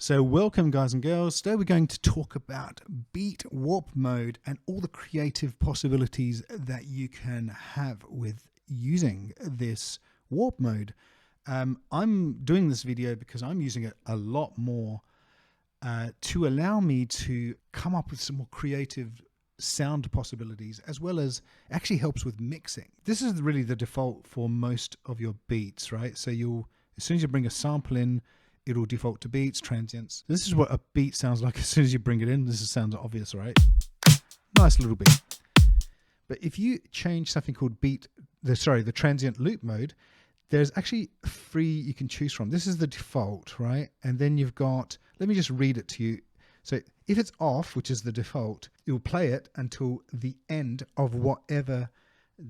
So welcome guys and girls. Today we're going to talk about beat warp mode and all the creative possibilities that you can have with using this warp mode. I'm doing this video because I'm using it a lot more to allow me to come up with some more creative sound possibilities, as well as actually helps with mixing. This is really the default for most of your beats, right? So as soon as you bring a sample in, it'll default to beats, transients. This is what a beat sounds like as soon as you bring it in. This sounds obvious, right? Nice little beat. But if you change something called the transient loop mode, there's actually three you can choose from. This is the default, right? And then you've got, let me just read it to you. So if it's off, which is the default, you'll play it until the end of whatever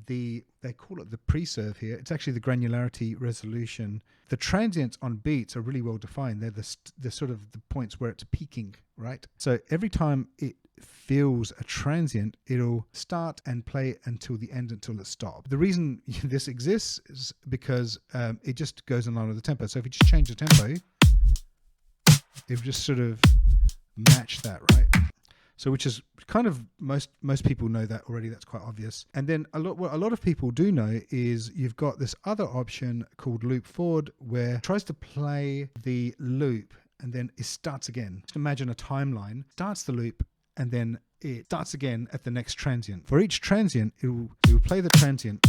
they call it the preserve here. It's actually the granularity resolution. The transients on beats are really well defined. They're the sort of the points where it's peaking, right? So every time it feels a transient, it'll start and play until the end, until it stops. The reason this exists is because it just goes in line with the tempo. So if you just change the tempo, it just sort of match that, right? So which is kind of, most people know that already. That's quite obvious. And then what a lot of people do know is you've got this other option called loop forward, where it tries to play the loop and then it starts again. Just imagine a timeline, starts the loop and then it starts again at the next transient. For each transient, it will play the transient.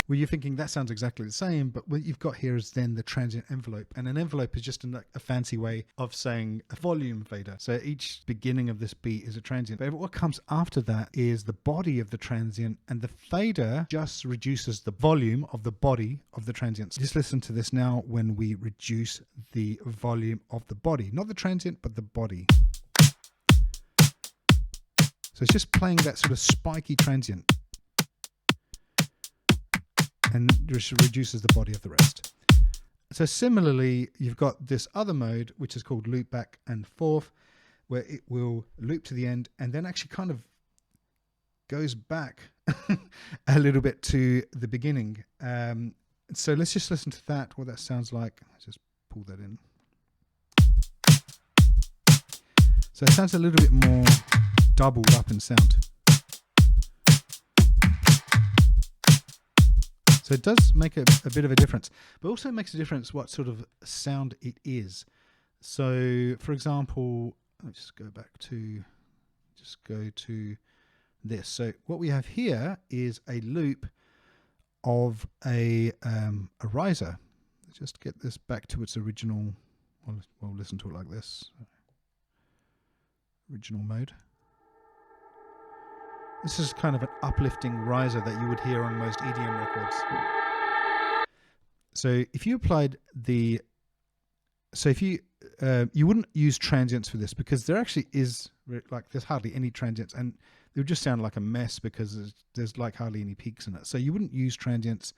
Well, you're thinking that sounds exactly the same, but what you've got here is then the transient envelope. And an envelope is just a fancy way of saying a volume fader. So each beginning of this beat is a transient. But what comes after that is the body of the transient, and the fader just reduces the volume of the body of the transient. So just listen to this now when we reduce the volume of the body. Not the transient, but the body. So it's just playing that sort of spiky transient, and reduces the body of the rest. So similarly, you've got this other mode, which is called loop back and forth, where it will loop to the end and then actually kind of goes back a little bit to the beginning. So let's just listen to that, what that sounds like. Let's just pull that in. So it sounds a little bit more doubled up in sound. So it does make a bit of a difference, but also it makes a difference what sort of sound it is. So for example, let's just go to this. So what we have here is a loop of a riser. Let's just get this back to its original, we'll listen to it like this. Original mode. This is kind of an uplifting riser that you would hear on most EDM records. So if you applied you wouldn't use transients for this, because there actually is there's hardly any transients, and it would just sound like a mess because there's like hardly any peaks in it. So you wouldn't use transients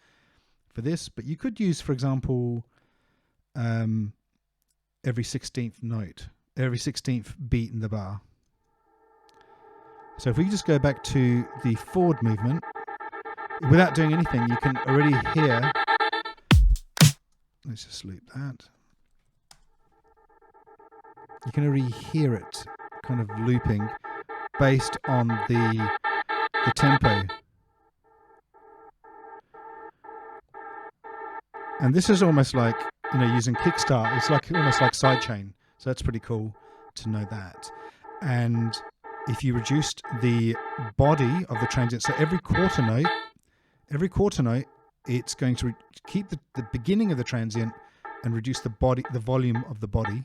for this, but you could use, for example, every 16th note, every 16th beat in the bar. So if we just go back to the forward movement, without doing anything, you can already hear, let's just loop that. You can already hear it kind of looping based on the tempo. And this is almost like, using Kickstart, it's like almost like sidechain. So that's pretty cool to know that. And if you reduced the body of the transient, so every quarter note, it's going to keep the beginning of the transient and reduce the volume of the body.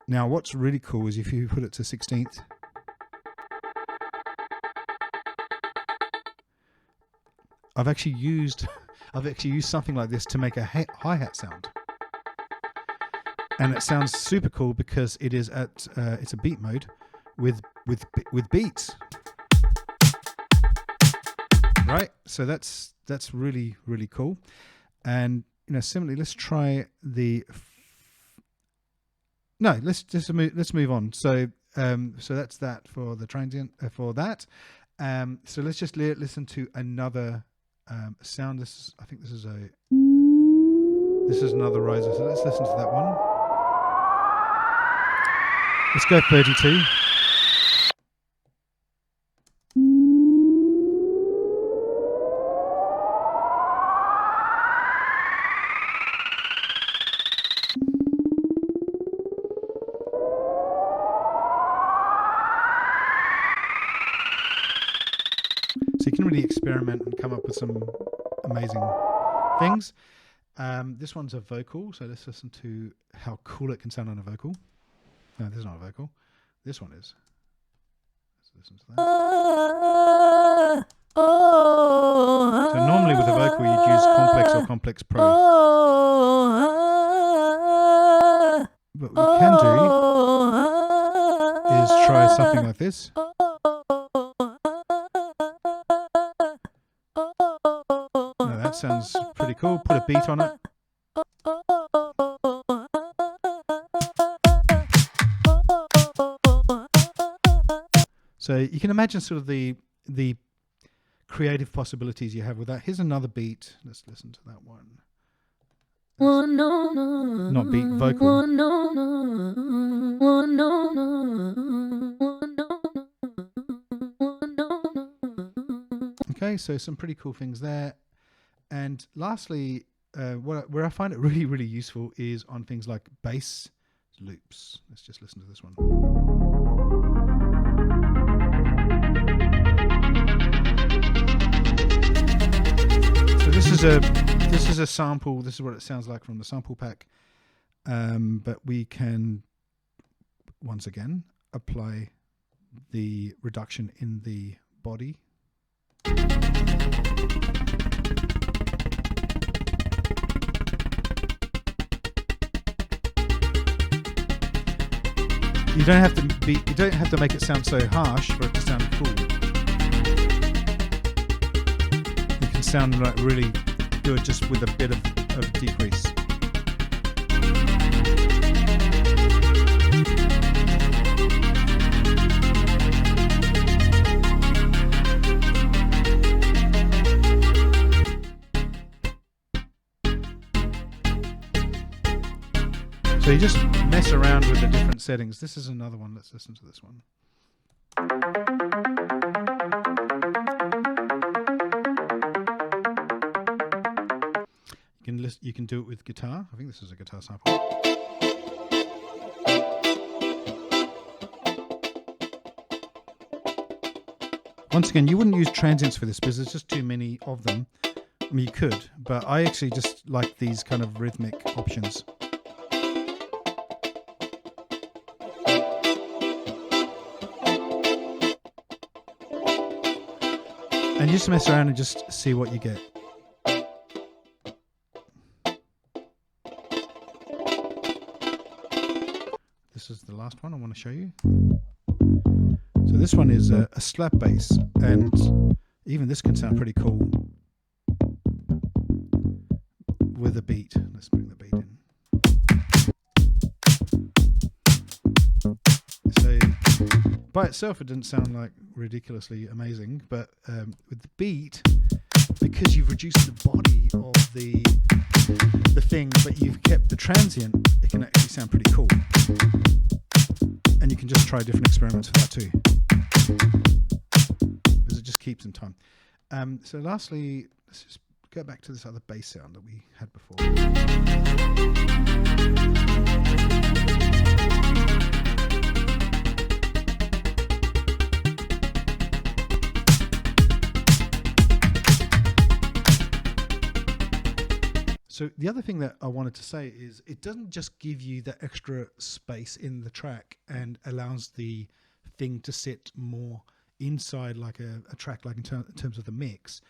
Now, what's really cool is if you put it to 16th, I've actually used something like this to make a hi-hat sound. And it sounds super cool because it is it's a beat mode with beats, right? So that's really, really cool. And similarly, let's try let's move on. So so that's that for the transient for that. So let's just listen to another sound. I think this is a This is another riser, so let's listen to that one. Let's go 32. So you can really experiment and come up with some amazing things. This one's a vocal, so let's listen to how cool it can sound on a vocal. No, this is not a vocal. This one is. Let's listen to that. So normally with a vocal you'd use complex or complex pro. What we can do is try something like this. Now that sounds pretty cool. Put a beat on it. So you can imagine sort of the creative possibilities you have with that. Here's another beat. Let's listen to that one. Not beat, vocal. Okay, so some pretty cool things there. And lastly, where I find it really, really useful is on things like bass loops. Let's just listen to this one. So this is a sample. This is what it sounds like from the sample pack. But we can once again apply the reduction in the body. You don't have to make it sound so harsh for it to sound cool. You can sound like really good just with a bit of decrease. So you just mess around with the different settings. This is another one. Let's listen to this one. You can do it with guitar. I think this is a guitar sample. Once again, you wouldn't use transients for this because there's just too many of them. I mean, you could, but I actually just like these kind of rhythmic options. And you just mess around and just see what you get. This is the last one I want to show you. So this one is a slap bass, and even this can sound pretty cool with a beat. Let's bring the beat in. So by itself it didn't sound like ridiculously amazing, but with the beat, because you've reduced the body of the thing but you've kept the transient, it can actually sound pretty cool. And you can just try different experiments for that too, because it just keeps in time. So lastly, let's just go back to this other bass sound that we had before. So the other thing that I wanted to say is it doesn't just give you that extra space in the track and allows the thing to sit more inside like a track, like in terms of the mix.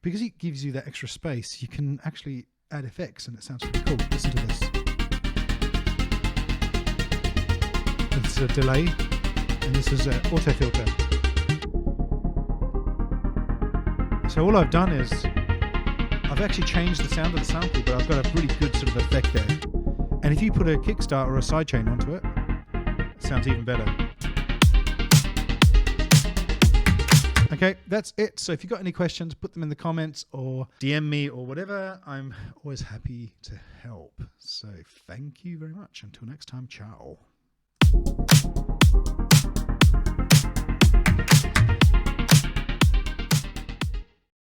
Because it gives you that extra space, you can actually add effects and it sounds pretty cool. Listen to this. This is a delay and this is an auto filter. So all I've done is I've actually changed the sound of the sample, but I've got a really good sort of effect there. And if you put a kickstart or a sidechain onto it, it sounds even better. Okay, Okay, that's it. So if you've got any questions, put them in the comments or DM me or whatever. I'm always happy to help. So thank you very much. Until next time, ciao.